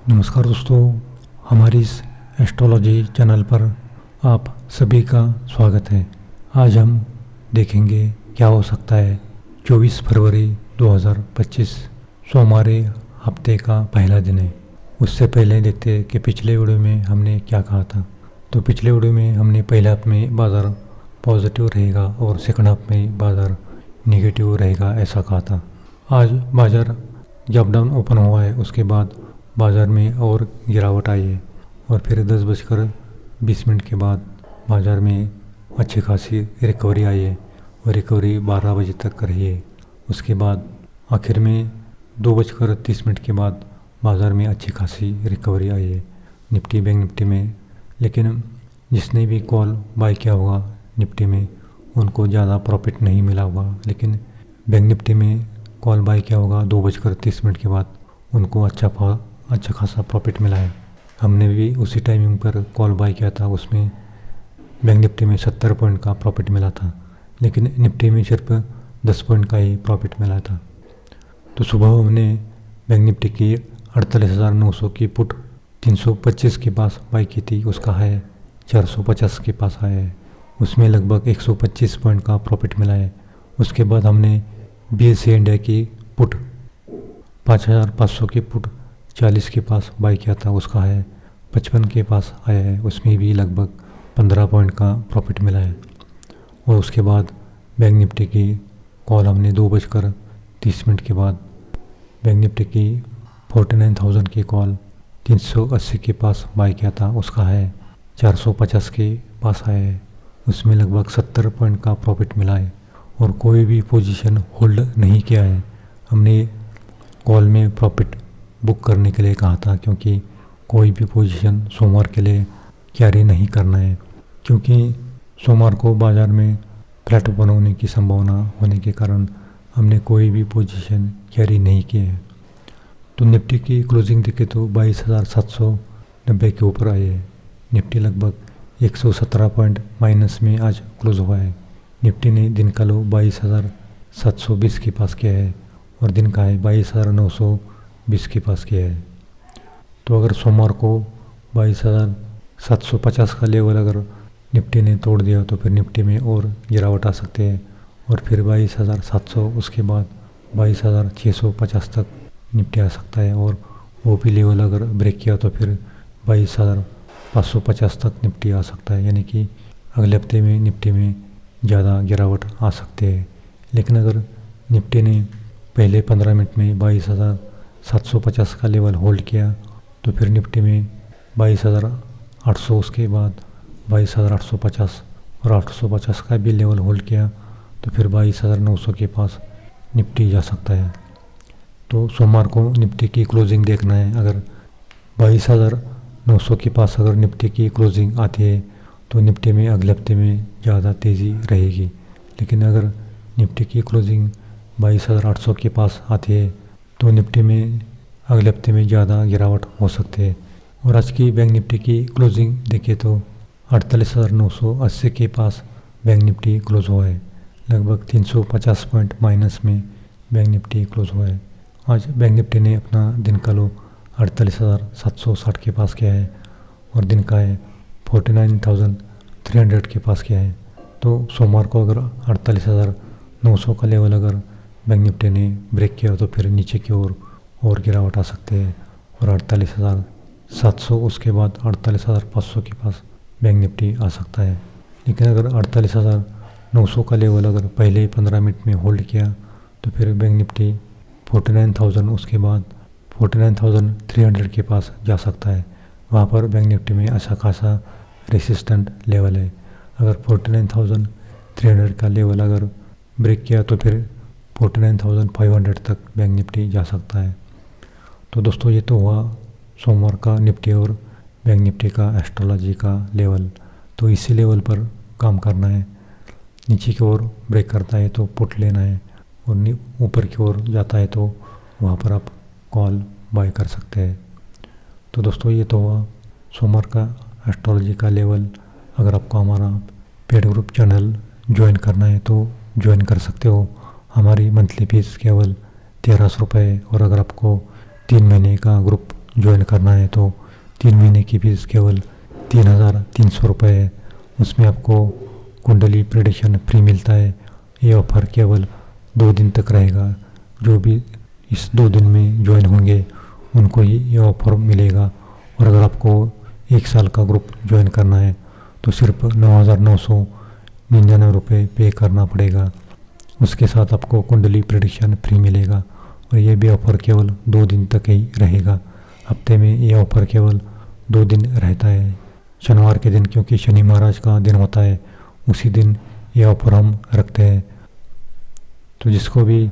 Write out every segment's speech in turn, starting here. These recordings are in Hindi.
नमस्कार दोस्तों, हमारी इस एस्ट्रोलॉजी चैनल पर आप सभी का स्वागत है। आज हम देखेंगे क्या हो सकता है 24 फरवरी 2025 सोमवार हफ्ते का पहला दिन है। उससे पहले देखते हैं कि पिछले वीडियो में हमने क्या कहा था। तो पिछले वीडियो में हमने पहले हाफ में बाज़ार पॉजिटिव रहेगा और सेकंड हाफ में बाज़ार नेगेटिव रहेगा ऐसा कहा था। आज बाज़ार जब डाउन ओपन हुआ है उसके बाद बाज़ार में और गिरावट आई है और फिर 10:20 के बाद बाज़ार में अच्छी खासी रिकवरी आई है और रिकवरी 12 बजे तक रही है। उसके बाद आखिर में 2:30 के बाद बाज़ार में अच्छी खासी रिकवरी आई है निफ्टी बैंक निफ्टी में। लेकिन जिसने भी कॉल बाय किया होगा निफ्टी में उनको ज़्यादा प्रॉफिट नहीं मिला होगा, लेकिन बैंक निफ्टी में कॉल बाय किया होगा 2:30 के बाद उनको अच्छा खासा प्रॉफिट मिला है। हमने भी उसी टाइमिंग पर कॉल बाय किया था, उसमें बैंक निफ्टी में 70 पॉइंट का प्रॉफिट मिला था, लेकिन निफ्टी में सिर्फ 10 पॉइंट का ही प्रॉफिट मिला था। तो सुबह हमने बैंक निफ्टी की 48,900 की पुट 325 के पास बाय की थी, उसका है 450 के पास आया है, उसमें लगभग 125 पॉइंट का प्रॉफिट मिला है। उसके बाद हमने BSE इंडिया की पुट 5,500 की पुट 40 के पास बाय किया था, उसका है 55 के पास आया है, उसमें भी लगभग 15 पॉइंट का प्रॉफिट मिला है। और उसके बाद बैंक निफ्टी की कॉल हमने 2:30 के बाद बैंक निफ्टी की 49,000 की कॉल 380 के पास बाय किया था, उसका है 450 के पास आया है, उसमें लगभग 70 पॉइंट का प्रॉफिट मिला है और कोई भी पोजीशन होल्ड नहीं किया है। हमने कॉल में प्रॉफिट बुक करने के लिए कहा था, क्योंकि कोई भी पोजीशन सोमवार के लिए कैरी नहीं करना है, क्योंकि सोमवार को बाज़ार में फ्लैट ओपन होने की संभावना होने के कारण हमने कोई भी पोजीशन कैरी नहीं किए है। तो निफ्टी की क्लोजिंग देखे तो 22,790 के ऊपर आई है। निफ्टी लगभग 117 पॉइंट माइनस में आज क्लोज हुआ है। निफ्टी ने दिन का लो 22,720 के पास किया है और दिन का है 22,920 के पास किया है। तो अगर सोमवार को 22,750 का लेवल अगर निफ्टी ने तोड़ दिया तो फिर निफ्टी में और गिरावट आ सकते हैं और फिर 22,700 उसके बाद 22,650 तक निफ्टी आ सकता है, और वो भी लेवल अगर ब्रेक किया तो फिर 22,550 तक निफ्टी आ सकता है। यानी कि अगले हफ्ते में निफ्टी में ज़्यादा गिरावट आ सकती है। लेकिन अगर निफ्टी ने पहले 15 मिनट में 22,750 का लेवल होल्ड किया तो फिर निफ्टी में 22,800 उसके बाद 22,850 और 850 का भी लेवल होल्ड किया तो फिर 22,900 के पास निफ्टी जा सकता है। तो सोमवार को निफ्टी की क्लोजिंग देखना है। अगर 22,900 के पास अगर निफ्टी की क्लोजिंग आती है तो निफ्टी में अगले हफ्ते में ज़्यादा तेज़ी रहेगी। लेकिन अगर निफ्टी की क्लोजिंग 22,800 के पास आती है तो निफ्टी में अगले हफ्ते में ज़्यादा गिरावट हो सकती है। और आज की बैंक निफ्टी की क्लोजिंग देखें तो 48,980 के पास बैंक निफ्टी क्लोज हुआ है। लगभग 350 पॉइंट माइनस में बैंक निफ्टी क्लोज हुआ है। आज बैंक निफ्टी ने अपना दिन का लो 48,760 के पास किया है और दिन का है 49,300 के पास किया है। तो सोमवार को अगर 48,900 का लेवल अगर बैंक निफ्टी ने ब्रेक किया तो फिर नीचे की ओर और गिरावट आ सकते हैं और 48,700 उसके बाद 48,500 के पास बैंक निफ्टी आ सकता है। लेकिन अगर 48,900 का लेवल अगर पहले 15 मिनट में होल्ड किया तो फिर बैंक निफ्टी 49,000 उसके बाद 49,300 के पास जा सकता है। वहाँ पर बैंक निफ्टी में अच्छा खासा रेसिस्टेंट लेवल है। अगर 49,300 का लेवल अगर ब्रेक किया तो फिर 49,500 तक बैंक निफ्टी जा सकता है। तो दोस्तों ये तो हुआ सोमवार का निफ्टी और बैंक निफ्टी का एस्ट्रोलॉजी का लेवल। तो इसी लेवल पर काम करना है। नीचे की ओर ब्रेक करता है तो पुट लेना है और ऊपर की ओर जाता है तो वहाँ पर आप कॉल बाय कर सकते हैं। तो दोस्तों ये तो हुआ सोमवार का एस्ट्रोलॉजी का लेवल। अगर आपको हमारा पेड ग्रुप चैनल ज्वाइन करना है तो ज्वाइन कर सकते हो। हमारी मंथली फीस केवल 1300 रुपये, और अगर आपको 3 महीने का ग्रुप ज्वाइन करना है तो 3 महीने की फीस केवल 3,300 रुपये है। उसमें आपको कुंडली प्रेडिक्शन फ्री मिलता है। ये ऑफ़र केवल 2 दिन तक रहेगा। जो भी इस 2 दिन में ज्वाइन होंगे उनको ही ये ऑफ़र मिलेगा। और अगर आपको 1 साल का ग्रुप ज्वाइन करना है तो सिर्फ 9,999 रुपये पे करना पड़ेगा। उसके साथ आपको कुंडली प्रेडिक्शन फ्री मिलेगा। और ये भी ऑफ़र केवल 2 दिन तक ही रहेगा। हफ्ते में ये ऑफ़र केवल 2 दिन रहता है, शनिवार के दिन, क्योंकि शनि महाराज का दिन होता है, उसी दिन ये ऑफ़र हम रखते हैं। तो जिसको भी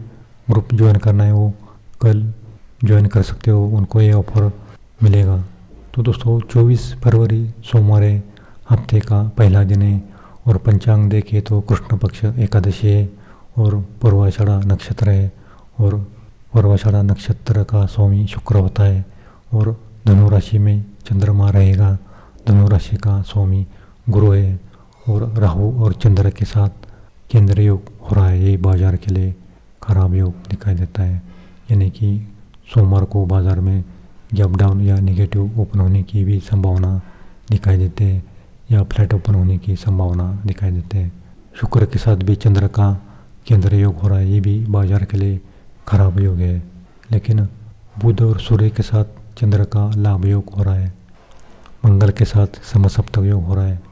ग्रुप ज्वाइन करना है वो कल ज्वाइन कर सकते हो, उनको ये ऑफ़र मिलेगा। तो दोस्तों 24 फरवरी सोमवार है, हफ्ते का पहला दिन है। और पंचांग देखे तो कृष्ण पक्ष एकादशी है और पूर्वाषाढ़ा नक्षत्र है। और पूर्वाषाढ़ा नक्षत्र का स्वामी शुक्र होता है। और धनु राशि में चंद्रमा रहेगा। धनु राशि का स्वामी गुरु है। और राहु और चंद्र के साथ केंद्र योग हो रहा है। ये बाजार के लिए खराब योग दिखाई देता है। यानी कि सोमवार को बाजार में गैप डाउन या नेगेटिव ओपन होने की भी संभावना दिखाई देते हैं, या फ्लैट ओपन होने की संभावना दिखाई देते हैं। शुक्र के साथ भी चंद्र का केंद्र योग हो रहा है। ये भी बाजार के लिए खराब योग है। लेकिन बुध और सूर्य के साथ चंद्र का लाभ योग हो रहा है। मंगल के साथ समसप्तक योग हो रहा है।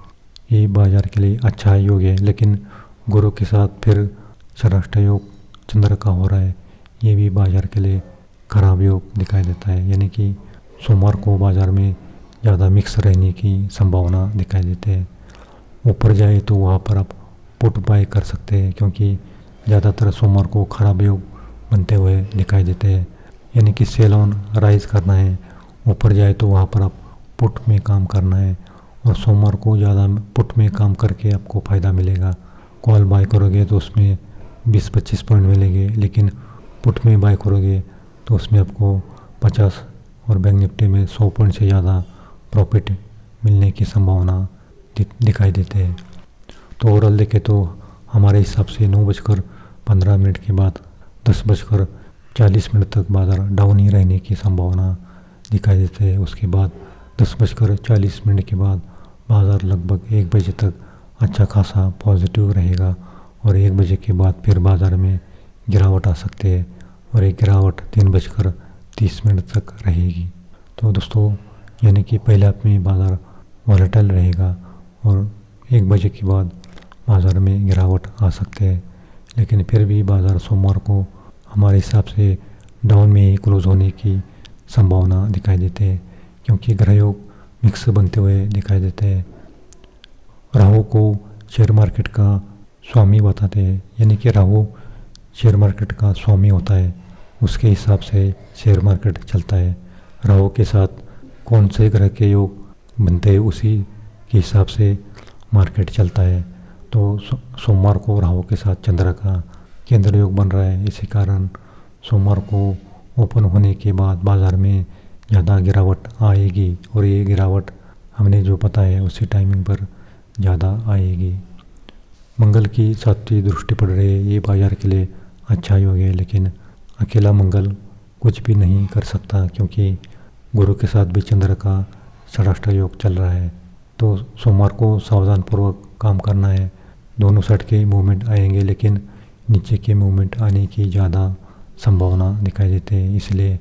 ये बाजार के लिए अच्छा योग है। लेकिन गुरु के साथ फिर षष्ठ योग चंद्र का हो रहा है। ये भी बाजार के लिए खराब योग दिखाई देता है। यानी कि सोमवार को बाजार में ज़्यादा मिक्स रहने की संभावना दिखाई देती है। ऊपर जाए तो वहाँ पर आप पुट बाय कर सकते हैं, क्योंकि ज़्यादातर सोमवार को खराब योग बनते हुए दिखाई देते हैं। यानी कि सेल ऑन राइज करना है, ऊपर जाए तो वहाँ पर आप पुट में काम करना है। और सोमवार को ज़्यादा पुट में काम करके आपको फ़ायदा मिलेगा। कॉल बाय करोगे तो उसमें 20-25 पॉइंट मिलेंगे, लेकिन पुट में बाय करोगे तो उसमें आपको 50 और बैंक निफ्टी में 100 पॉइंट से ज़्यादा प्रॉफिट मिलने की संभावना दिखाई देते हैं। तो ओवरऑल देखें तो हमारे हिसाब से 9:15 के बाद 10:40 तक बाजार डाउन ही रहने की संभावना दिखाई देते हैं। उसके बाद 10:40 के बाद बाजार लगभग 1 बजे तक अच्छा खासा पॉजिटिव रहेगा। और 1 बजे के बाद फिर बाजार में गिरावट आ सकती है। और एक गिरावट 3:30 तक रहेगी। तो दोस्तों यानी कि पहले हाफ में बाजार वॉलेटाइल रहेगा और 1 बजे के बाद बाजार में गिरावट आ सकते हैं। लेकिन फिर भी बाजार सोमवार को हमारे हिसाब से डाउन में ही क्लोज होने की संभावना दिखाई देते हैं, क्योंकि ग्रह योग मिक्स बनते हुए दिखाई देते हैं। राहु को शेयर मार्केट का स्वामी बताते हैं। यानी कि राहु शेयर मार्केट का स्वामी होता है, उसके हिसाब से शेयर मार्केट चलता है। राहु के साथ कौन से ग्रह के योग बनते हैं उसी के हिसाब से मार्केट चलता है। तो सोमवार को राहु के साथ चंद्र का केंद्र योग बन रहा है। इसी कारण सोमवार को ओपन होने के बाद बाजार में ज़्यादा गिरावट आएगी। और ये गिरावट हमने जो पता है उसी टाइमिंग पर ज़्यादा आएगी। मंगल की 7वीं दृष्टि पड़ रही है। ये बाजार के लिए अच्छा योग है, लेकिन अकेला मंगल कुछ भी नहीं कर सकता, क्योंकि गुरु के साथ भी चंद्र का षष्ठ योग चल रहा है। तो सोमवार को सावधानपूर्वक काम करना है। दोनों साइड के मूवमेंट आएंगे, लेकिन नीचे के मूवमेंट आने की ज़्यादा संभावना दिखाई देते हैं। इसलिए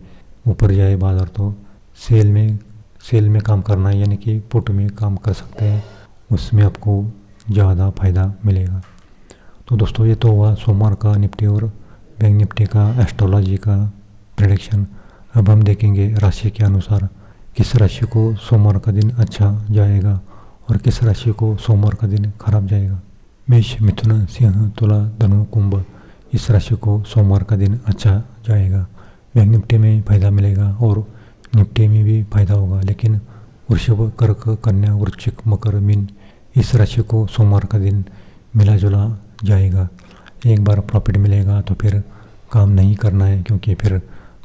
ऊपर जाए बाजार तो सेल में काम करना है, यानी कि पुट में काम कर सकते हैं, उसमें आपको ज़्यादा फायदा मिलेगा। तो दोस्तों ये तो हुआ सोमवार का निफ्टी और बैंक निफ्टी का एस्ट्रोलॉजी का प्रेडिक्शन। अब हम देखेंगे राशि के अनुसार किस राशि को सोमवार का दिन अच्छा जाएगा और किस राशि को सोमवार का दिन खराब जाएगा। मेष, मिथुन, सिंह, तुला, धनु, कुंभ, इस राशि को सोमवार का दिन अच्छा जाएगा। बैंक निफ्टी में फ़ायदा मिलेगा और निफ्टी में भी फ़ायदा होगा। लेकिन वृषभ, कर्क, कन्या, वृश्चिक, मकर, मीन, इस राशि को सोमवार का दिन मिला जुला जाएगा। एक बार प्रॉफिट मिलेगा तो फिर काम नहीं करना है, क्योंकि फिर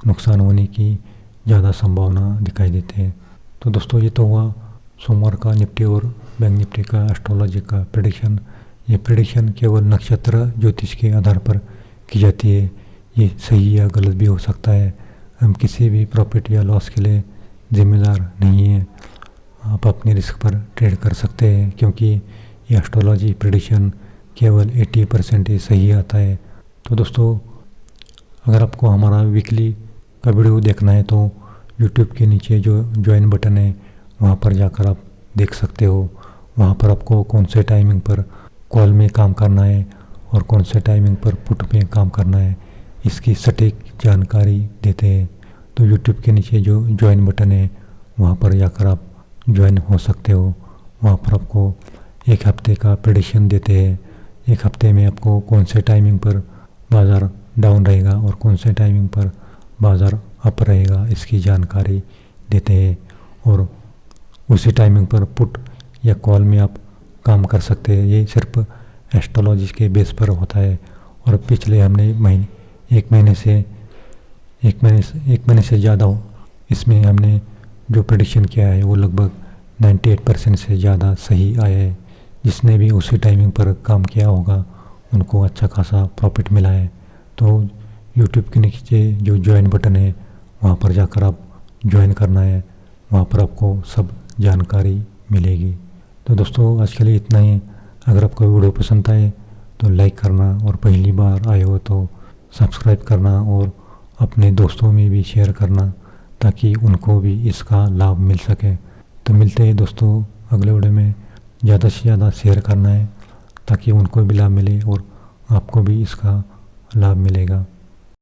नुकसान होने की ज़्यादा संभावना दिखाई देती है। तो दोस्तों ये तो हुआ सोमवार का निफ्टी और बैंक निफ्टी का एस्ट्रोलॉजी का प्रेडिक्शन। ये प्रेडिक्शन केवल नक्षत्र ज्योतिष के आधार पर की जाती है। ये सही या गलत भी हो सकता है। हम किसी भी प्रॉफिट या लॉस के लिए जिम्मेदार नहीं है। आप अपने रिस्क पर ट्रेड कर सकते हैं, क्योंकि ये एस्ट्रोलॉजी प्रेडिक्शन केवल 80% ही सही आता है। तो दोस्तों, अगर आपको हमारा वीकली का वीडियो देखना है तो यूट्यूब के नीचे जो ज्वाइन बटन है वहाँ पर जाकर आप देख सकते हो। वहाँ पर आपको कौन से टाइमिंग पर कॉल में काम करना है और कौन से टाइमिंग पर पुट में काम करना है, इसकी सटीक जानकारी देते हैं। तो यूट्यूब के नीचे जो ज्वाइन बटन है वहाँ पर जाकर आप ज्वाइन हो सकते हो। वहाँ पर आपको एक हफ्ते का प्रेडिक्शन देते हैं। एक हफ्ते में आपको कौन से टाइमिंग पर बाज़ार डाउन रहेगा और कौन से टाइमिंग पर बाज़ार अप रहेगा, इसकी जानकारी देते हैं। और उसी टाइमिंग पर पुट या कॉल में आप काम कर सकते हैं। ये सिर्फ एस्ट्रोलॉजी के बेस पर होता है। और पिछले हमने एक महीने से ज़्यादा हो इसमें हमने जो प्रेडिक्शन किया है वो लगभग 98% से ज़्यादा सही आया है। जिसने भी उसी टाइमिंग पर काम किया होगा उनको अच्छा खासा प्रॉफिट मिला है। तो यूट्यूब के नीचे जो ज्वाइन बटन है वहाँ पर जाकर आप ज्वाइन करना है। वहाँ पर आपको सब जानकारी मिलेगी। तो दोस्तों, आज के लिए इतना ही। अगर आपको वीडियो पसंद आए तो लाइक करना, और पहली बार आए हो तो सब्सक्राइब करना और अपने दोस्तों में भी शेयर करना, ताकि उनको भी इसका लाभ मिल सके। तो मिलते हैं दोस्तों अगले वीडियो में। ज़्यादा से ज़्यादा शेयर करना है ताकि उनको भी लाभ मिले और आपको भी इसका लाभ मिलेगा।